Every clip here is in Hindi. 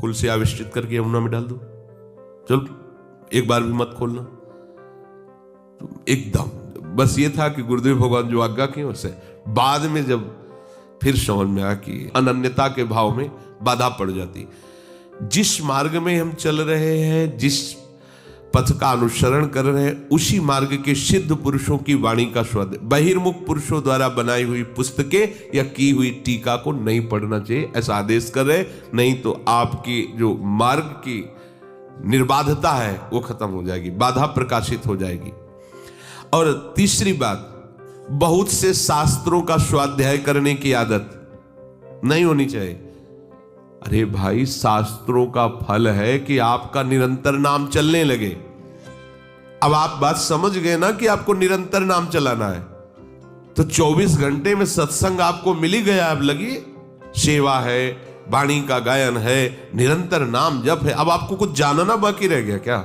फूल से आविष्टित करके यमुना में डाल दो, चलो एक बार भी मत खोलना। तो एकदम बस ये था कि गुरुदेव भगवान जो आज्ञा की उससे बाद में जब फिर समझ में आया कि अनन्यता के भाव में बाधा पड़ जाती। जिस मार्ग में हम चल रहे हैं, जिस पथ का अनुसरण कर रहे हैं, उसी मार्ग के सिद्ध पुरुषों की वाणी का स्वाद, बहिर्मुख पुरुषों द्वारा बनाई हुई पुस्तकें या की हुई टीका को नहीं पढ़ना चाहिए, ऐसा आदेश कर रहे। नहीं तो आपकी जो मार्ग की निर्बाधता है वो खत्म हो जाएगी, बाधा प्रकाशित हो जाएगी। और तीसरी बात, बहुत से शास्त्रों का स्वाध्याय करने की आदत नहीं होनी चाहिए। अरे भाई, शास्त्रों का फल है कि आपका निरंतर नाम चलने लगे। अब आप बात समझ गए ना कि आपको निरंतर नाम चलाना है, तो 24 घंटे में सत्संग आपको मिल ही गया। अब लगी सेवा है, वाणी का गायन है, निरंतर नाम जप है। अब आपको कुछ जानना बाकी रह गया क्या?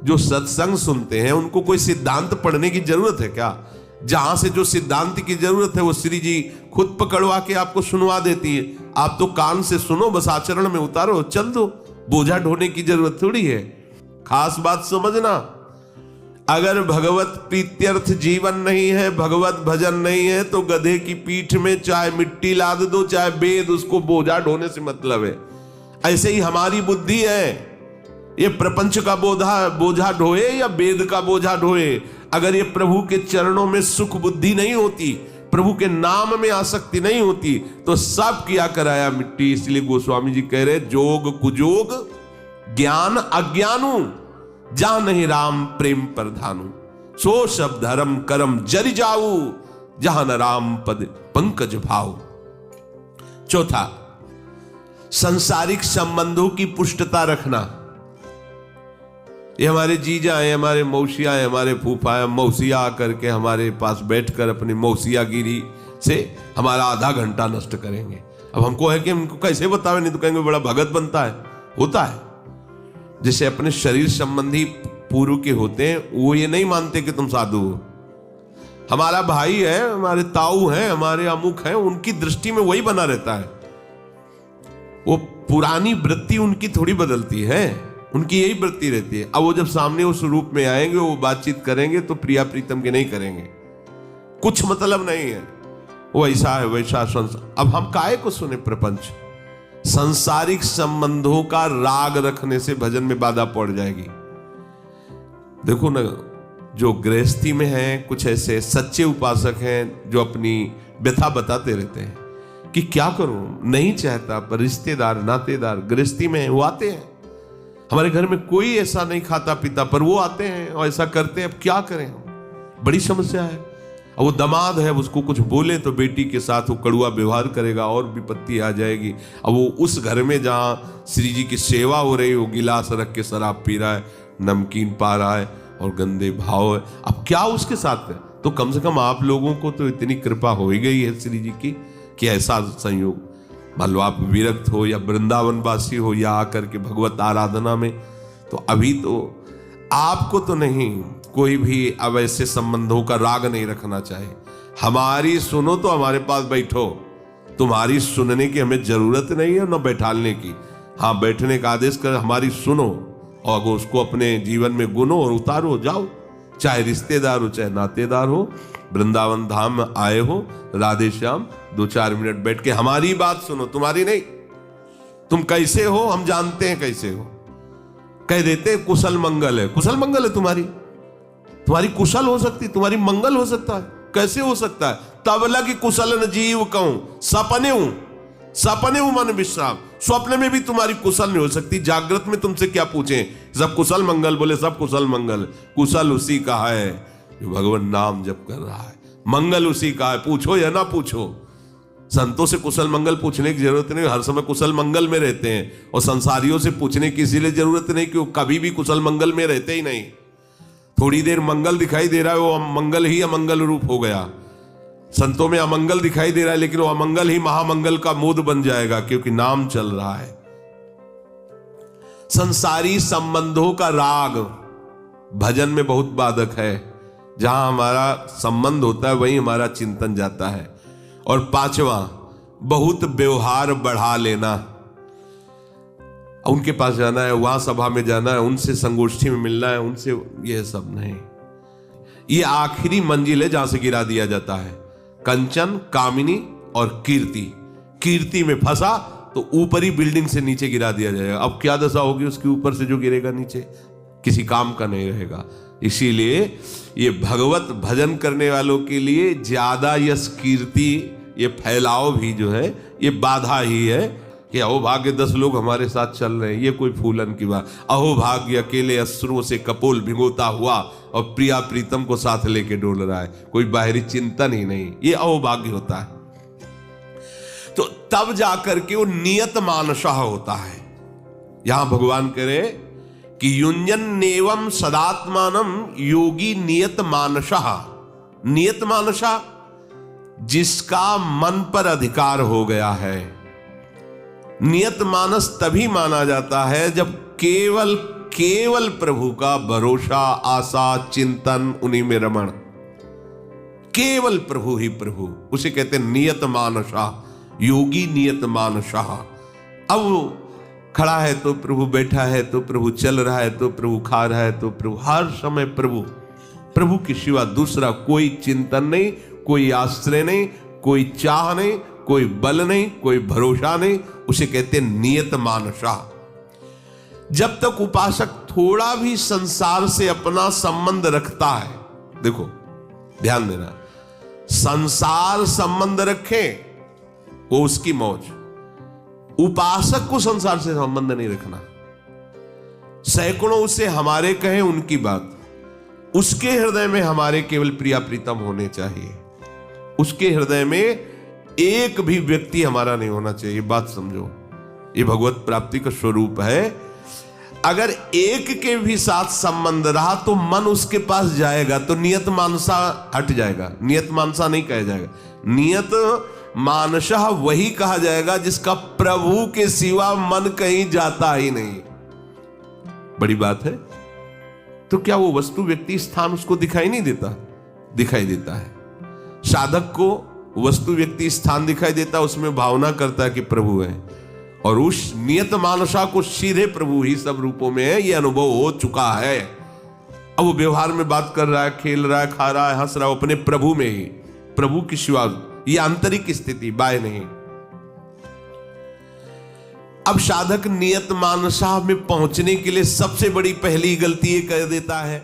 जो सत्संग सुनते हैं उनको कोई सिद्धांत पढ़ने की जरूरत है क्या? जहां से जो सिद्धांत की जरूरत है वो श्री जी खुद पकड़वा के आपको सुनवा देती है। आप तो कान से सुनो, बस आचरण में उतारो, चल दो। बोझा ढोने की जरूरत थोड़ी है। खास बात समझना, अगर भगवत प्रीत्यर्थ जीवन नहीं है, भगवत भजन नहीं है, तो गधे की पीठ में चाहे मिट्टी लाद दो चाहे वेद, उसको बोझा ढोने से मतलब है। ऐसे ही हमारी बुद्धि है, ये प्रपंच का बोझा ढोए या वेद का बोझा ढोए, अगर ये प्रभु के चरणों में सुख बुद्धि नहीं होती, प्रभु के नाम में आसक्ति नहीं होती, तो सब किया कराया मिट्टी। इसलिए गोस्वामी जी कह रहे, जोग कुजोग ज्ञान अज्ञानु, जा नहीं राम प्रेम प्रधानु, सो सब धर्म करम जरि जाऊ, जहां न राम पद पंकज भाव। चौथा, सांसारिक संबंधों की पुष्टता रखना। ये हमारे जीजा हैं, हमारे मौसिया हैं, हमारे फूफा हैं, मौसिया आकर के हमारे पास बैठकर अपनी मौसियागिरी से हमारा आधा घंटा नष्ट करेंगे। अब हमको है कि हमको कैसे बतावे, नहीं तो कहेंगे बड़ा भगत बनता है। होता है, जैसे अपने शरीर संबंधी पूर्व के होते हैं, वो ये नहीं मानते कि तुम साधु हो। हमारा भाई है, हमारे ताऊ हैं, हमारे अमुक हैं, उनकी दृष्टि में वही बना रहता है। वो पुरानी वृत्ति उनकी थोड़ी बदलती है, उनकी यही वृत्ति रहती है। अब वो जब सामने उस रूप में आएंगे, वो बातचीत करेंगे तो प्रिया प्रीतम के नहीं करेंगे, कुछ मतलब नहीं है, वो ऐसा है वैसा संसार। अब हम काहे को सुने प्रपंच? सांसारिक संबंधों का राग रखने से भजन में बाधा पड़ जाएगी। देखो ना, जो गृहस्थी में हैं, कुछ ऐसे सच्चे उपासक हैं जो अपनी व्यथा बताते रहते हैं कि क्या करूं, नहीं चाहता, पर रिश्तेदार नातेदार गृहस्थी में वो आते हैं। हमारे घर में कोई ऐसा नहीं खाता पीता, पर वो आते हैं और ऐसा करते हैं। अब क्या करें हम? बड़ी समस्या है। अब वो दामाद है, उसको कुछ बोले तो बेटी के साथ वो कड़ुआ व्यवहार करेगा और विपत्ति आ जाएगी। अब वो उस घर में जहाँ श्री जी की सेवा हो रही, वो गिलास रख के शराब पी रहा है, नमकीन पा रहा है और गंदे भाव है। अब क्या उसके साथ है? तो कम से कम आप लोगों को तो इतनी कृपा हो ही गई है श्री जी की कि ऐसा संयोग, मान लो आप विरक्त हो या वृंदावन वासी हो या आकर के भगवत आराधना में, तो अभी तो आपको तो नहीं, कोई भी अब ऐसे संबंधों का राग नहीं रखना चाहिए। हमारी सुनो तो हमारे पास बैठो, तुम्हारी सुनने की हमें जरूरत नहीं है, न बैठालने की। हाँ, बैठने का आदेश कर, हमारी सुनो और उसको अपने जीवन में गुनो और उतारो, जाओ। चाहे रिश्तेदार हो चाहे नातेदार हो, वृंदावन धाम में आए हो, राधे श्याम 2-4 मिनट बैठ के हमारी बात सुनो, तुम्हारी नहीं। तुम कैसे हो हम जानते हैं, कैसे हो कह देते कुशल मंगल है। कुशल मंगल है तुम्हारी कुशल हो सकती, तुम्हारी मंगल हो सकता है। कैसे हो सकता है? तब लग कुशल न जीव कहूं, सपने हूं मन विश्राम। स्वप्न में भी तुम्हारी कुशल नहीं हो सकती। जागृत में तुमसे क्या पूछें, सब कुशल मंगल, बोले सब कुशल मंगल। कुशल उसी का है जो भगवान नाम जप कर रहा है, मंगल उसी का है, पूछो या ना पूछो। संतों से कुशल मंगल पूछने की जरूरत नहीं, हर समय कुशल मंगल में रहते हैं। और संसारियों से पूछने की इसीलिए जरूरत नहीं कि वो कभी भी कुशल मंगल में रहते ही नहीं। थोड़ी देर मंगल दिखाई दे रहा है, वो मंगल ही अमंगल रूप हो गया। संतों में अमंगल दिखाई दे रहा है, लेकिन वो अमंगल ही महामंगल का मोद बन जाएगा, क्योंकि नाम चल रहा है। संसारी संबंधों का राग भजन में बहुत बाधक है। जहां हमारा संबंध होता है वहीं हमारा चिंतन जाता है। और 5वां, बहुत व्यवहार बढ़ा लेना। उनके पास जाना है, वहां सभा में जाना है, उनसे संगोष्ठी में मिलना है, उनसे, यह सब नहीं। ये आखिरी मंजिल है जहां से गिरा दिया जाता है। कंचन, कामिनी और कीर्ति। कीर्ति में फंसा तो ऊपरी बिल्डिंग से नीचे गिरा दिया जाएगा। अब क्या दशा होगी उसके ऊपर से जो गिरेगा नीचे, किसी काम का नहीं रहेगा। इसीलिए ये भगवत भजन करने वालों के लिए ज्यादा यश कीर्ति, ये फैलाव भी जो है ये बाधा ही है कि अहोभाग्य 10 लोग हमारे साथ चल रहे हैं, ये कोई फूलन की बात। अहोभाग्य अकेले अश्रुओं से कपोल भिगोता हुआ और प्रिया प्रीतम को साथ लेके डोल रहा है, कोई बाहरी चिंतन ही नहीं, ये अहोभाग्य होता है। तो तब जाकर के वो नियत मानसा होता है। यहां भगवान करे कि युंजन नेवम सदात्मानम योगी नियत मानसा। नियत मानसा जिसका मन पर अधिकार हो गया है। नियत मानस तभी माना जाता है जब केवल केवल प्रभु का भरोसा, आशा, चिंतन, उन्हीं में रमण, केवल प्रभु ही प्रभु, उसे कहते हैं नियत मानसा, योगी नियत मानसा। अब वो खड़ा है तो प्रभु, बैठा है तो प्रभु, चल रहा है तो प्रभु, खा रहा है तो प्रभु, हर समय प्रभु। प्रभु के सिवा दूसरा कोई चिंतन नहीं, कोई आश्रय नहीं, कोई चाह नहीं, कोई बल नहीं, कोई भरोसा नहीं, उसे कहते हैं नियत मानसा। जब तक उपासक थोड़ा भी संसार से अपना संबंध रखता है, देखो ध्यान देना, संसार संबंध रखे वो उसकी मौज, उपासक को संसार से संबंध नहीं रखना। सैकड़ों उसे हमारे कहे उनकी बात, उसके हृदय में हमारे केवल प्रिया प्रीतम होने चाहिए, उसके हृदय में एक भी व्यक्ति हमारा नहीं होना चाहिए। बात समझो, ये भगवत प्राप्ति का स्वरूप है। अगर एक के भी साथ संबंध रहा तो मन उसके पास जाएगा, तो नियत मानसा हट जाएगा, नियत मानसा नहीं कहा जाएगा। नियत मानसा वही कहा जाएगा जिसका प्रभु के सिवा मन कहीं जाता ही नहीं। बड़ी बात है। तो क्या वो वस्तु, व्यक्ति, स्थान उसको दिखाई नहीं देता? दिखाई देता है। साधक को वस्तु, व्यक्ति, स्थान दिखाई देता, उसमें भावना करता है कि प्रभु है, और उस नियत मानसा को सीधे प्रभु ही सब रूपों में है, ये अनुभव हो चुका है। अब वो व्यवहार में बात कर रहा है, खेल रहा है, खा रहा है, हंस रहा है, अपने प्रभु में ही, प्रभु की सिवा, ये आंतरिक स्थिति, बाह्य नहीं। अब साधक नियत मानसा में पहुंचने के लिए सबसे बड़ी पहली गलती ये कर देता है